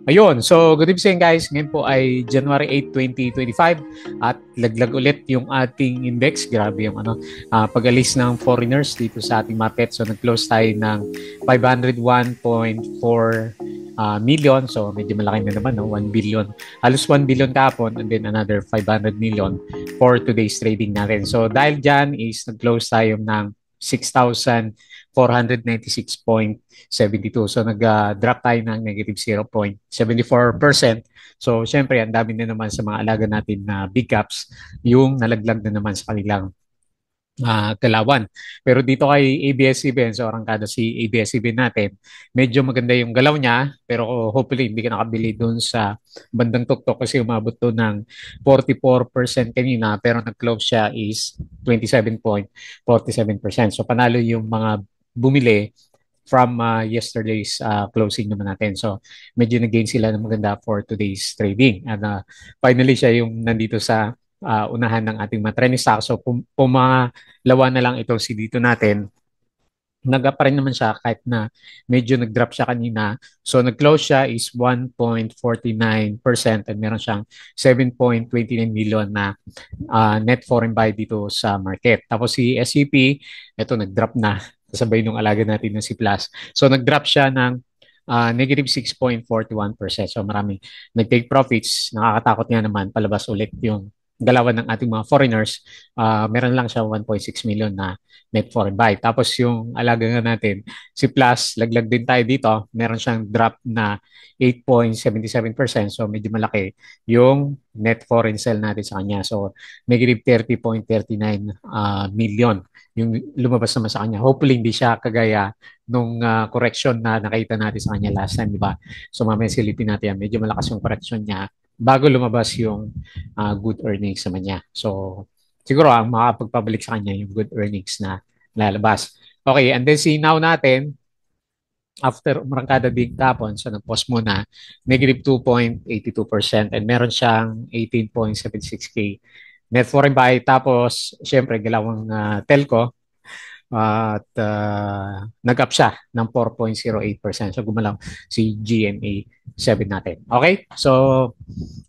Ayun, so good evening guys. Ngayon po ay January 8, 2025 at laglag ulit yung ating index. Grabe yung pag-alis ng foreigners dito sa ating market. So nag-close tayo ng 501.4 million. So medyo malaki na naman, no? 1 billion. Halos 1 billion kahapon and then another 500 million for today's trading natin. So dahil dyan is nag-close tayo ng 6,496.72. So nag-drop tayo ng negative 0.74%. So syempre, ang dami na naman sa mga alaga natin na big caps yung nalaglag na naman sa kanilang galawan. Pero dito kay ABS-CBN, so arangkada si ABS-CBN natin, medyo maganda yung galaw niya, pero hopefully hindi ka nakabili dun sa bandang tuktok kasi umabot to ng 44% kanina, pero nag-close siya is 27.47%. So panalo yung mga bumili from yesterday's closing naman natin. So medyo nag-gain sila ng maganda for today's trading. And finally siya yung nandito sa unahan ng ating mga trending stock. So pumalawa na lang itong si dito natin. Nag-up pa rin naman siya kahit na medyo nag-drop siya kanina. So nag-close siya is 1.49% and meron siyang 7.29 million na net foreign buy dito sa market. Tapos si SCP, ito nag-drop na sabay nung alaga natin ng si Plus. So nag-drop siya ng negative 6.41%. So maraming nag-take profits. Nakakatakot nga naman palabas ulit yung galawan ng ating mga foreigners. Meron lang siya 1.6 million na net foreign buy. Tapos yung alaga nga natin, si Plus, laglag din tayo dito. Meron siyang drop na 8.77%. So medyo malaki yung net foreign sell natin sa kanya. So negative 30.39 million yung lumabas naman sa kanya. Hopefully hindi siya kagaya nung correction na nakita natin sa kanya last time, di ba? So mamaya silipin natin yan. Medyo malakas yung correction niya bago lumabas yung good earnings naman niya. So siguro ang makapagpabalik sa kanya yung good earnings na lalabas. Okay, and then si now natin, after umangkada big tapon, so nag-post muna, negative 2.82% and meron siyang 18.76K net foreign buy. Tapos, syempre, galawang telco, at nag-up siya ng 4.08%. So gumalaw si GMA 7 natin. Okay? So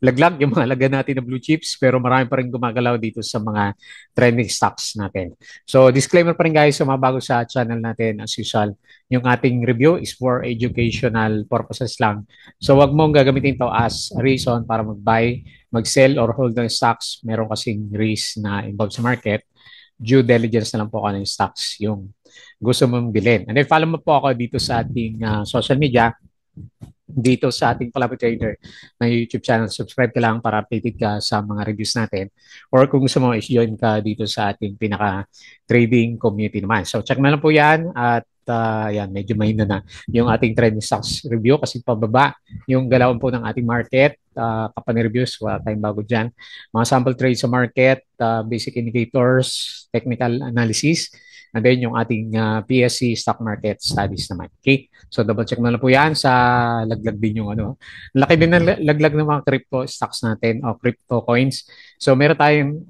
laglag yung mga laga natin na blue chips pero marami pa rin gumagalaw dito sa mga trending stocks natin. So disclaimer pa rin guys sa mga bago sa channel natin as usual. Yung ating review is for educational purposes lang. So wag mong gagamitin to as a reason para mag-buy, mag-sell or hold ng stocks. Meron kasing risk na involved sa market. Due diligence na lang po ako ng stocks yung gusto mong bilhin. And then follow mo po ako dito sa ating social media, dito sa ating Palabra Trader na YouTube channel. Subscribe ka lang para updated ka sa mga reviews natin. Or kung gusto mo, is-join ka dito sa ating pinaka-trading community naman. So check mo lang po yan at yan, medyo mahina na yung ating trending stocks review kasi pababa yung galawan po ng ating market. Company reviews, wala tayong bago dyan. Mga sample trades sa market, basic indicators, technical analysis, and then yung ating PSC stock market studies naman. Okay? So double check na lang po yan sa laglag din yung ano. Laki din ng laglag ng mga crypto stocks natin o crypto coins. So meron tayong,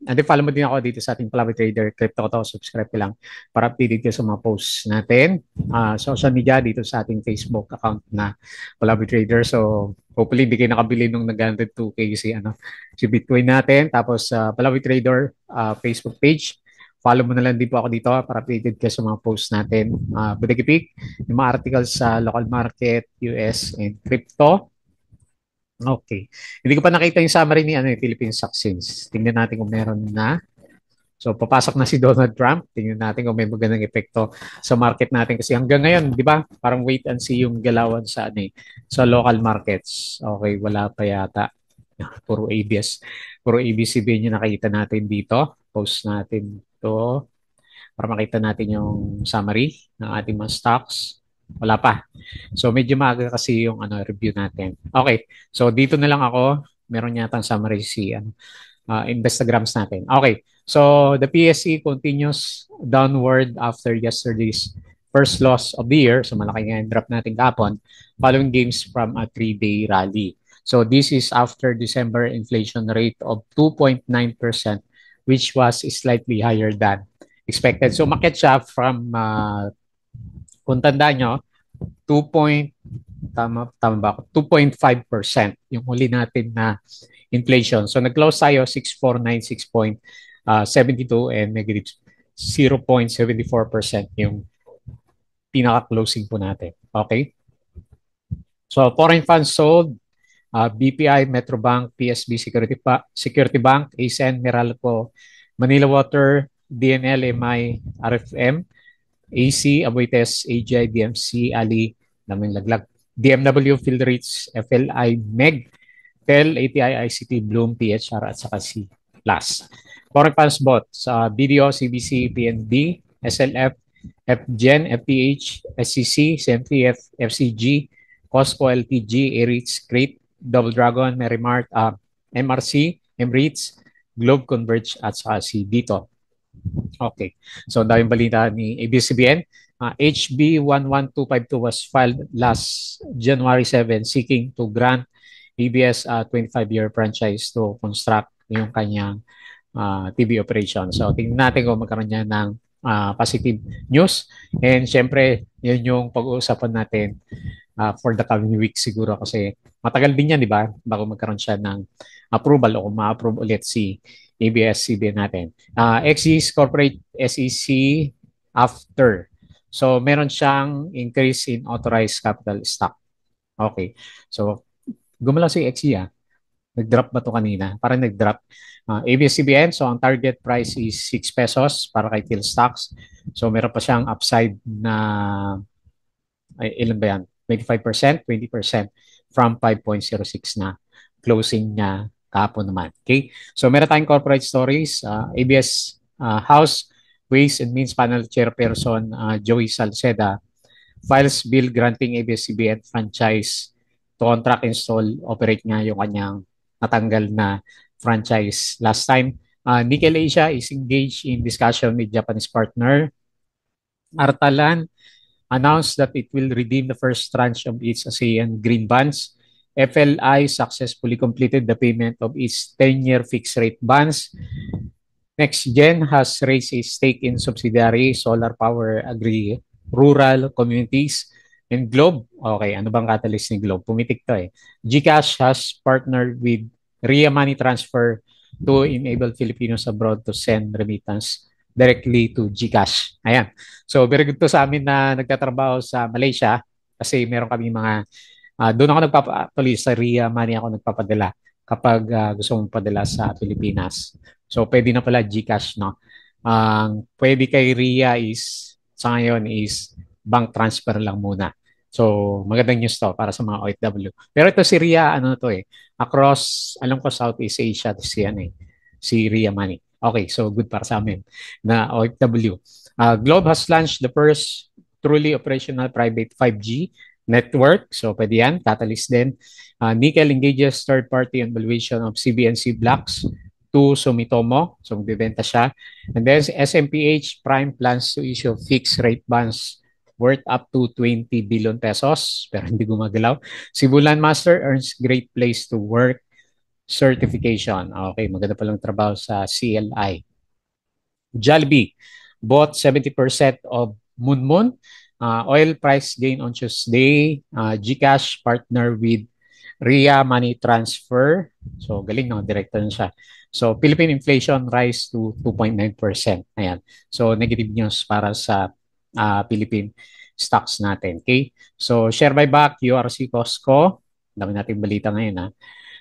and then follow mo din ako dito sa ating Palabra Trader Crypto to. Subscribe ka lang para updated ka sa mga posts natin. Social media dito sa ating Facebook account na Palabra Trader. So hopefully hindi kayo nakabili nung nag-102K si Bitcoin natin. Tapos Palabra Trader Facebook page. Follow mo na lang din po ako dito para updated ka sa mga posts natin. Budagipik, yung mga articles sa local market, US, and crypto. Okay. Hindi ko pa nakita yung summary ni Philippine Stock Exchange. Tingnan natin kung meron na. So, papasok na si Donald Trump. Tingnan natin kung may magandang epekto sa market natin. Kasi hanggang ngayon, di ba, parang wait and see yung galawan sa local markets. Okay, wala pa yata. Puro ABS. Puro ABCB yung nakita natin dito. Post natin to para makita natin yung summary ng ating mga stocks. Wala pa. So medyo maaga kasi yung review natin. Okay. So dito na lang ako. Meron yata summary si Instagrams natin. Okay. So the PSE continues downward after yesterday's first loss of the year. So malaki nga yung drop natin kapon following gains from a 3-day rally. So this is after December inflation rate of 2.9%, which was slightly higher than expected. So umakyat siya from, kung tandaan nyo, 2.9% tama ba ako? 2.5% yung huli natin na inflation. So nag-close tayo 6,496.72 and negative 0.74% yung pinaka-closing po natin. Okay? So foreign funds sold, BPI, Metrobank, PSB Security Bank, ASEAN, Meralco, Manila Water, DNL, MI, RFM, AC, Aboitiz, AGI, DMC, Ali, daming laglag, DMW, Philrich, FLI, MEG, TEL, ATI, ICT, Bloom, PHR, at saka C+. Foreign funds bought sa BDO, CBC, PNB, SLF, FGen, FPH, SCC, CMTF, FCG, Costco, LTG, Aritz, Crate, Double Dragon, Merimart, MRC, Emirates, Globe Converge, at saka si Dito. Okay. So, ang daming balita ni ABS-CBN. HB 11252 was filed last January 7 seeking to grant ABS a 25-year franchise to construct yung kanyang TV operation. So, tingnan natin kung magkaroon niya ng positive news. And syempre, yun yung pag-uusapan natin for the coming week siguro kasi matagal din yan, di ba? Bago magkaroon siya ng approval o kung ma-approve ulit si ABS-CBN natin. Exis Corporate SEC after. So, meron siyang increase in authorized capital stock. Okay. So, gumalaw si XE Nag-drop ba to kanina? Parang nag-drop. ABS-CBN, so ang target price is 6 pesos para kay Phil Stocks. So meron pa siyang upside na, ilan ba yan? 25%, 20% from 5.06 na closing niya kahapon naman. Okay? So meron tayong corporate stories. ABS House Ways and Means Panel Chairperson Joey Salceda files bill granting ABS-CBN franchise to contract install operate nga yung kanyang natanggal na franchise last time. Nickel Asia is engaged in discussion with Japanese partner. Artalan announced that it will redeem the first tranche of its ASEAN green bonds. FLI successfully completed the payment of its 10-year fixed rate bonds. NextGen has raised its stake in subsidiary Solar Power Agri Rural Communities and Globe. Okay, ano bang catalyst ni Globe? Pumitik to eh. GCash has partnered with Ria Money Transfer to enable Filipinos abroad to send remittance directly to GCash. Ayan. So, very good to sa amin na nagtatrabaho sa Malaysia kasi meron kami mga, doon ako nagpapatuloy sa Ria Money ako nagpapadala kapag gusto mong padala sa Pilipinas. So, pwede na pala GCash, no? Ang pwede kay Ria is, sa ngayon is bank transfer lang muna. So, magandang news to para sa mga OFW. Pero ito si Ria, ano to eh, across, alam ko Southeast Asia, si Ria Money. Okay, so good para sa amin na OFW. Globe has launched the first truly operational private 5G network. So, pwede yan, catalyst din. Nickel engages third party on valuation of CBNC blocks to Sumitomo. So, magbibenta siya. And then, SMPH Prime plans to issue fixed rate bonds worth up to 20 billion pesos, pero hindi gumagalaw. Sibulan Master earns Great Place to Work certification. Okay, maganda palang trabaho sa CLI. Jollibee bought 70% of Moonmoon. Oil price gain on Tuesday. GCash partner with Ria Money Transfer. So, galing no, director na siya. So, Philippine inflation rise to 2.9%. Ayan. So, negative news para sa Philippine stocks natin. Okay? So, share buyback, URC Costco. Dami natin balita ngayon ha.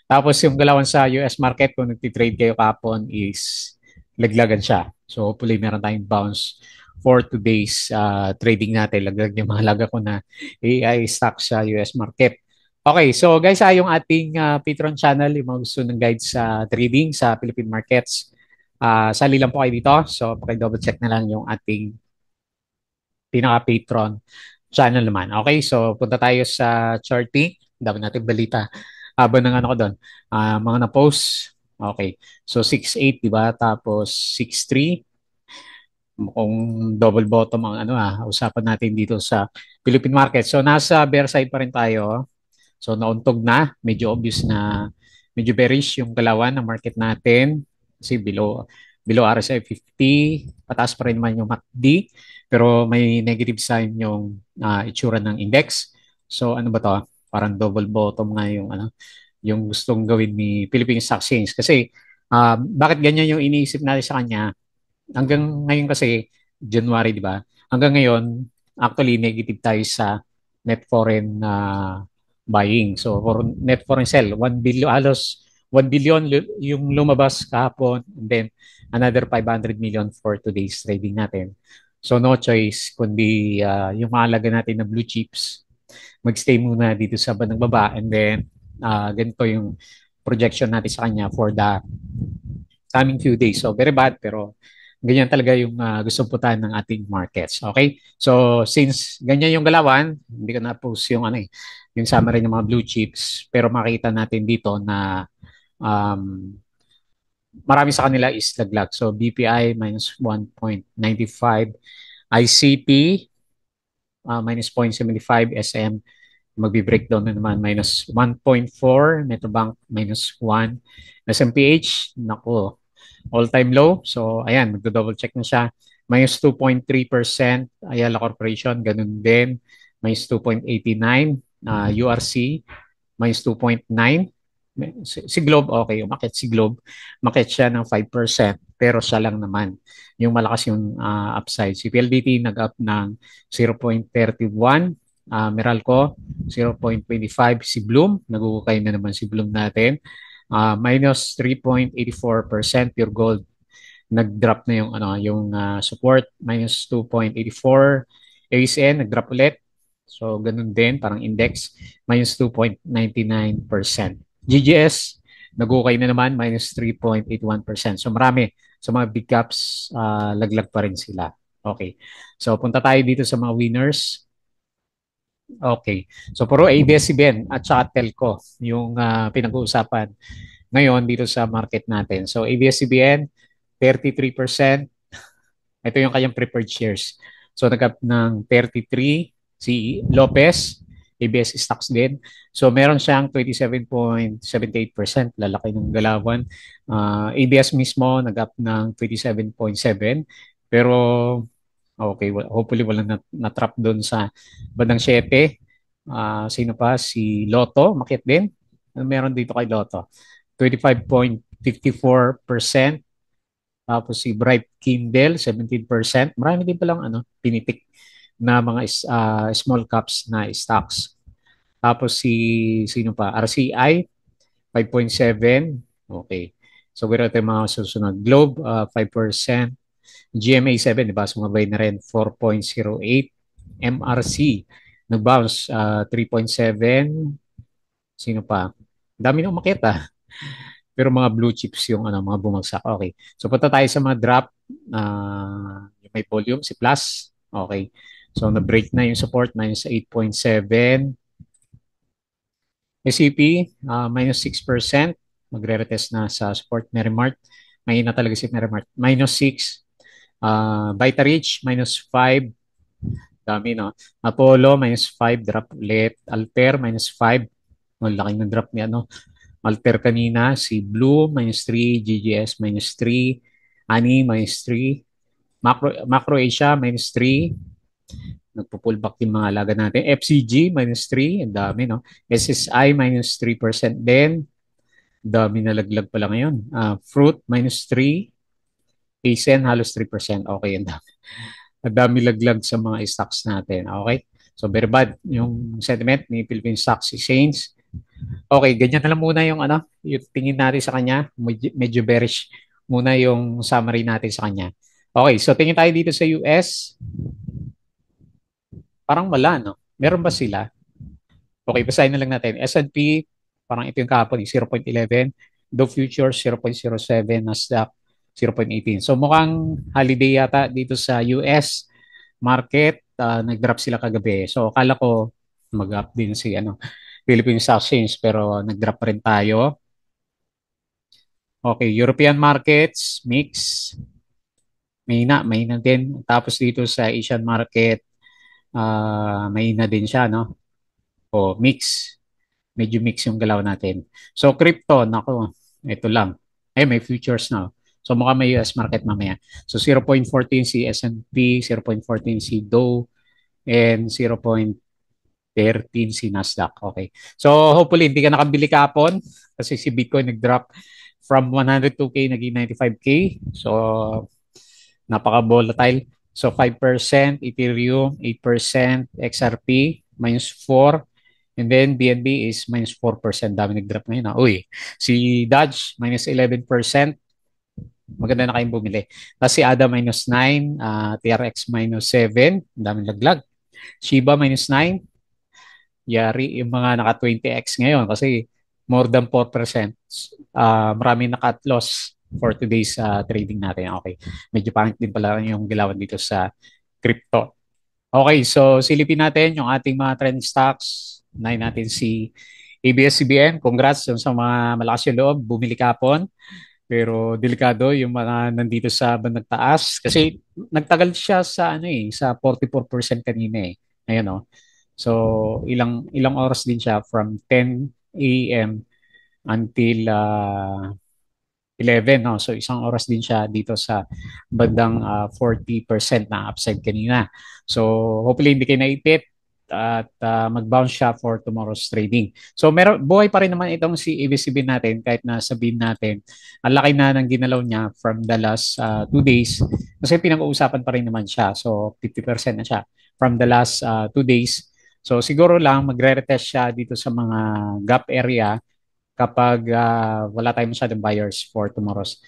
Tapos yung galawan sa US market, kung nagtitrade kayo kapon is laglagan siya. So hopefully meron tayong bounce for today's trading natin. Laglag yung mga laga ko na AI stock sa US market. Okay, so guys, yung ating Patreon channel, yung mga gusto ng guide sa trading sa Philippine markets, sali lang po kayo dito. So paki-double check na lang yung ating pinaka-Patreon channel naman. Okay, so punta tayo sa charting. Dami natin balita. Habang ng ano ko doon, mga na-post. Okay, so 6.8, di ba? Tapos 6.3. Mukhang double bottom ang ano usapan natin dito sa Philippine market. So nasa bear side pa rin tayo. So nauntog na, medyo obvious na medyo bearish yung galawan ng market natin kasi below RSI 50, pataas pa rin naman yung MACD pero may negative sign yung itsura ng index. So ano ba to? parang double bottom nga yung ano, yung gustong gawin ni Philippine Stock Exchange. Kasi bakit ganyan yung iniisip natin sa kanya? Hanggang ngayon kasi, January, di ba? Hanggang ngayon, actually negative tayo sa net foreign buying. So, for net foreign sell, 1 billion, halos 1 billion yung lumabas kahapon, and then another 500 million for today's trading natin. So, no choice kundi yung mahalaga natin na blue chips, magstay muna dito sa bandang baba, and then ganito yung projection natin sa kanya for the coming few days. So very bad, pero ganyan talaga yung gustong putahan ng ating markets. Okay? So since ganyan yung galawan, hindi ko na-post yung ano yung summary ng mga blue chips, pero makita natin dito na um, marami sa kanila is laglag. So BPI minus 1.95, ICP minus 0.75, SM magbi-breakdown na naman minus 1.4, Metrobank minus 1, SMPH, nako, all-time low. So, ayan, magdo-double check na siya. Minus 2.3%, Ayala Corporation, ganun din. Minus 2.89, URC, minus 2.9. Si Globe, okay, umakit si Globe. Umakit siya ng 5%, pero siya lang naman. Yung malakas yung upside. Si PLDT nag-up ng 0.31, Meralco 0.25, si Bloom, nagugukay na naman si Bloom natin. Minus 3.84%, Pure Gold nag-drop na yung ano yung support minus 2.84, ASN nag-drop ulit. So ganun din parang index minus 2.99%. GGS nag-ukay na naman minus 3.81%. So marami sa mga big caps laglag pa rin sila. Okay. So punta tayo dito sa mga winners. Okay. So puro ABS-CBN at saka Telco yung pinag-uusapan ngayon dito sa market natin. So ABS-CBN 33%. Ito yung kanyang preferred shares. So nag-up ng 33 si Lopez, ABS stocks din. So meron siyang 27.78%, lalaki ng galawan. ABS mismo nag-up ng 27.7, pero okay, hopefully walang na-trap doon sa bandang 7. Sino pa? Si Lotto, makit din. Ano meron dito kay Lotto? 25.54%. Tapos si Bright Kindle, 17%. Marami din palang ano, pinitik na mga small caps na stocks. Tapos si sino pa? RCI, 5.7. Okay. So, ganoon ito yung mga susunod. Globe, 5%. GMA 7, di ba? Sumabay na rin, 4.08. MRC, nag-bounce, 3.7. Sino pa? Dami nang makita. Pero mga blue chips yung ano, mga bumagsak. Okay. So punta tayo sa mga drop. Yung may volume, si Plus. Okay. So na-break na yung support, minus 8.7. SCP, minus 6%. Magre-retest na sa support. Merimart, mahina talaga si Merimart. Minus 6. Vitarich, minus 5. Dami, no? Apollo, minus 5. Drop ulit. Alter, minus 5. Ang laki ng drop niya, no? Alter kanina, si Blue, minus 3. GGS, minus 3. Ani, minus 3. Macro Asia, minus 3. Nagpo-pullback yung mga alaga natin. FCG, minus 3. Ang dami, no? SSI, minus 3% din. Dami na laglag pala ngayon. Fruit, minus 3. ASEN, halos 3%. Okay, ang dami. Ang dami laglag sa mga stocks natin. Okay? So, very bad yung sentiment ni Philippine Stocks Exchange. Okay, ganyan na lang muna yung ano, yung tingin natin sa kanya. Medyo bearish muna yung summary natin sa kanya. Okay, so tingin tayo dito sa US. Parang wala, no? Meron ba sila? Okay, basahin na lang natin. S&P, parang ito yung kahapon, 0.11. Dow Futures, 0.07. Nasdaq, 0.18. So mukhang holiday yata dito sa US market. Nag-drop sila kagabi. So akala ko mag-up din si ano, Philippine Stock Exchange, pero nag-drop pa rin tayo. Okay, European markets, mix. Mahina din. Tapos dito sa Asian market, mahina din siya, no? O, mix. Medyo mix yung galaw natin. So, crypto, nako, ito lang. May futures na. So, mukhang may US market mamaya. So, 0.14 si S&P, 0.14 si Dow, and 0. 13 si Nasdaq. Okay. So hopefully hindi ka nakabili kapon kasi si Bitcoin nag-drop from 102K naging 95K. So napaka-volatile. So 5%, Ethereum 8%, XRP minus 4, and then BNB is minus 4%. Dami nag-drop ngayon. Uy, si Dodge minus 11%. Maganda na kayong bumili. Tapos si ADA minus 9, TRX minus 7, daming laglag. Shiba minus 9, yari yung mga naka 20x ngayon kasi more than 4%. Marami naka loss for today's trading natin. Okay. Medyo pangit din pala yung gilawan dito sa crypto. Okay, so silipin natin yung ating mga trend stocks. Unahin natin si ABS-CBN. Congrats yung sa mga malakas yung loob. Bumili kapon. Pero delikado yung mga nandito sa bandang taas kasi nagtagal siya sa ano sa 44% kanina eh. Ayan oh. So ilang ilang oras din siya from 10 a.m. until 11 no. So isang oras din siya dito sa bandang 40% na upside kanina. So hopefully hindi kayo naipit at mag-bounce siya for tomorrow's trading. So meron buhay pa rin naman itong si ABCB natin kahit na sabihin natin ang laki na ng ginalaw niya from the last 2 days kasi pinag-uusapan pa rin naman siya. So 50% na siya from the last 2 days. So siguro lang magre-retest siya dito sa mga gap area kapag wala tayong masyadong buyers for tomorrow's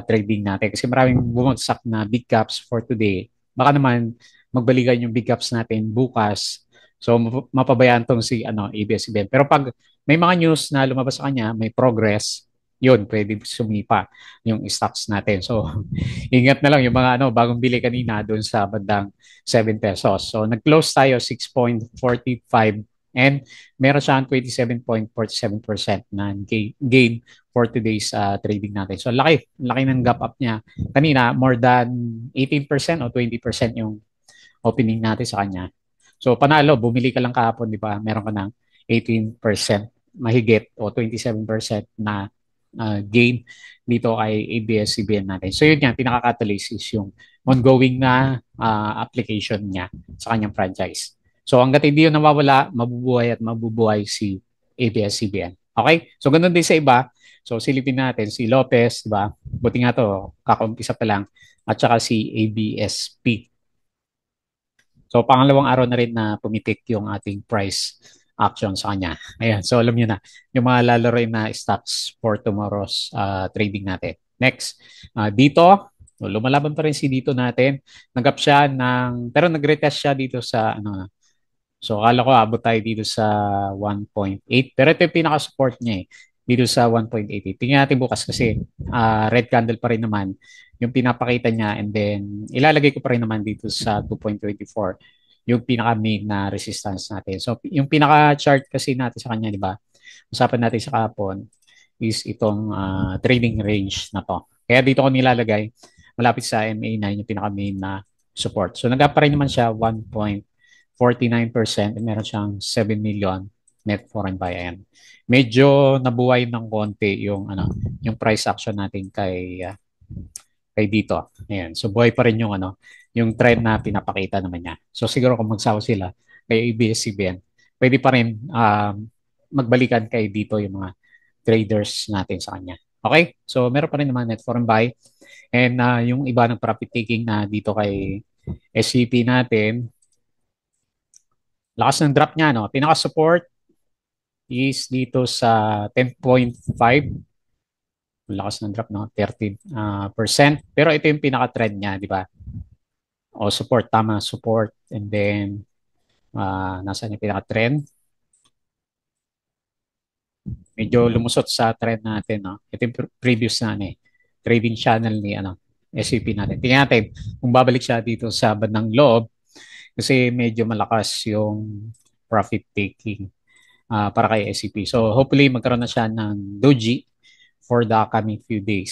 trading natin. Kasi maraming bumagsak na big caps for today. Baka naman magbalikan yung big caps natin bukas. So mapabayaan tong si ABS-CBN. Pero pag may mga news na lumabas sa kanya, may progress, yun, pwede sumipa yung stocks natin. So, ingat na lang yung mga bagong bili kanina doon sa bandang 7 pesos. So, nag-close tayo 6.45 and meron siyang 27.47% na gain for today's trading natin. So laki ng gap up niya. Kanina, more than 18% o 20% yung opening natin sa kanya. So panalo, bumili ka lang kahapon, di ba? Meron ka ng 18% mahigit o 27% na gain dito kay ABS-CBN natin. So yun yan, pinaka-catalyst is yung ongoing na application niya sa kanyang franchise. So hanggat hindi yun nawawala, mabubuhay at mabubuhay si ABS-CBN. Okay? So ganun din sa iba. So silipin natin si Lopez, di ba? Buti nga to, kakaumpisa pa lang. At saka si ABSP. So pangalawang araw na rin na pumitik yung ating price action sa kanya. Ayan, so alam niyo na yung mga lalaroin na stocks for tomorrow's trading natin. Next, dito, lumalaban pa rin si dito natin. Nagap siya pero nag-retest siya dito sa so akala ko abot tayo dito sa 1.8. Pero ito yung pinaka-support niya eh. Dito sa 1.88. Tingnan natin bukas kasi red candle pa rin naman yung pinapakita niya and then ilalagay ko pa rin naman dito sa 2.24 yung pinaka-main na resistance natin. So yung pinaka-chart kasi natin sa kanya, di ba? Usapan natin sa kahapon is itong trading range na to. Kaya dito ko nilalagay malapit sa MA9 yung pinaka-main na support. So nag-up pa rin naman siya 1.49% and meron siyang 7 million net foreign buy-in. Medyo nabuhay ng konti yung price action natin kay dito. Ayan. So buhay pa rin yung trend na pinapakita naman niya. So siguro kung magsawa sila kay ABS-CBN, pwede pa rin magbalikan kay dito yung mga traders natin sa kanya. Okay? So meron pa rin naman net foreign buy and yung iba ng profit taking na dito kay SCP natin, lakas ng drop niya, no? Pinaka-support is dito sa 10.5. Lakas ng drop, no? 30%. Pero ito yung pinaka-trend niya, di ba? O support, tama, support. And then, nasaan yung pinaka-trend? Medyo lumusot sa trend natin, no? Ito yung previous na, trading channel ni, SCP natin. Tingnan natin kung babalik siya dito sa bandang loob kasi medyo malakas yung profit taking para kay SCP. So hopefully magkaroon na siya ng doji for the coming few days.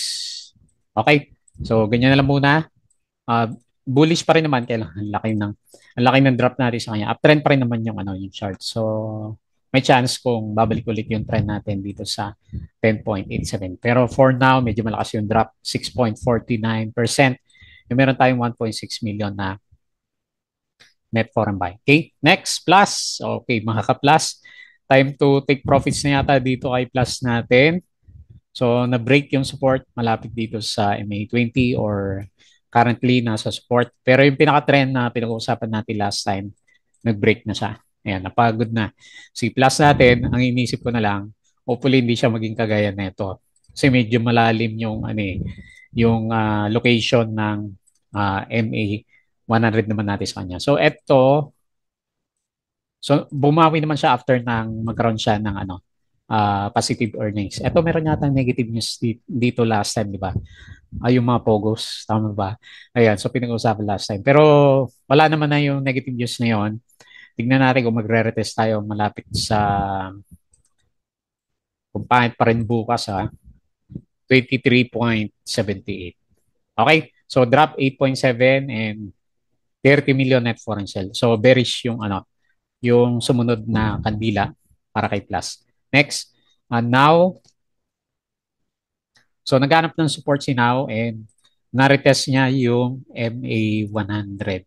Okay? So ganyan na lang muna. Bullish pa rin naman kaya ang laki ng drop natin sa kanya. Uptrend pa rin naman yung chart. So may chance kung babalik ulit yung trend natin dito sa 10.87. Pero for now, medyo malakas yung drop, 6.49%. Yung meron tayong 1.6 million na net foreign buy. Okay, next, plus. Okay, mga ka-plus, time to take profits na yata dito kay plus natin. So, na-break yung support malapit dito sa MA20 or currently nasa support. Pero yung pinaka-trend na pinag-uusapan natin last time, nag-break na siya. Ayan, napagod na. Si plus natin, ang inisip ko na lang, hopefully hindi siya maging kagaya nito. Kasi medyo malalim yung yung location ng MA 100 naman natin sa kanya. So bumawi naman siya after nang magkaroon siya ng positive earnings. Ito meron yata negative news dito last time, di ba? Yung mga Pogos, tama ba? Ayan, so pinag-usapan last time. Pero wala naman na yung negative news na yon. Tignan natin kung magre-retest tayo malapit sa kung pangit pa rin bukas 23.78. Okay? So drop 8.7 and 30 million net foreign sale. So bearish yung yung sumunod na kandila para kay Plus. Next, now, so naghanap ng support si Now and na-retest niya yung MA100.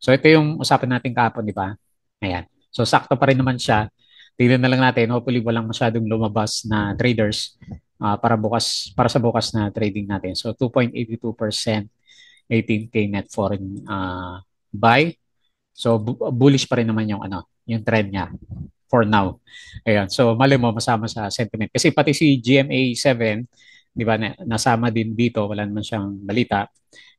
So ito yung usapan natin kahapon, di ba? Ayan. So sakto pa rin naman siya. Tignan na lang natin, hopefully walang masyadong lumabas na traders para sa bukas na trading natin. So 2.82%, 18K net foreign buy. So bullish pa rin naman yung yung trend niya for now. Ayan. So mali mo masama sa sentiment kasi pati si GMA7, 'di ba, nasama din dito, wala naman siyang balita.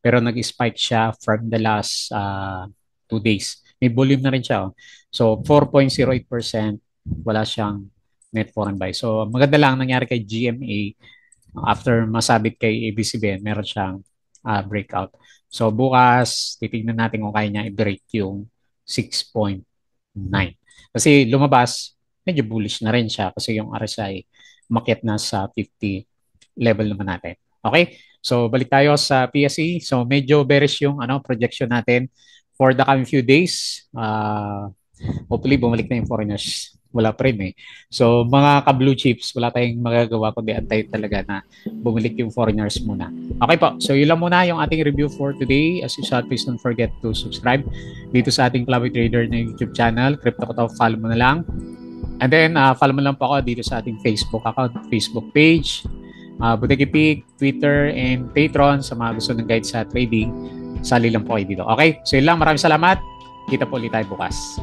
Pero nag-spike siya from the last 2 days. May volume na rin siya. So 4.08% wala siyang net foreign buy. So maganda lang nangyari kay GMA after masabit kay ABCBN, meron siyang breakout. So bukas, titignan natin kung kaya niya i-break yung 6.9. Kasi lumabas, medyo bullish na rin siya kasi yung RSI umakyat na sa 50 level naman natin. Okay? So balik tayo sa PSE. So medyo bearish yung projection natin for the coming few days. Hopefully bumalik na yung foreigners. Wala pa rin eh. So mga ka-blue chips, wala tayong magagawa kundi antayin talaga na bumalik yung foreigners muna. Okay po. So yun lang muna yung ating review for today. As usual, please don't forget to subscribe dito sa ating Klawi Trader na YouTube channel. Crypto Ko To, follow mo na lang. And then follow mo lang po ako dito sa ating Facebook account, Facebook page, Butiki Pig, Twitter, and Patreon sa mga gusto ng guide sa trading. Sali lang po kayo dito. Okay? So yun lang. Maraming salamat. Kita po ulit tayo bukas.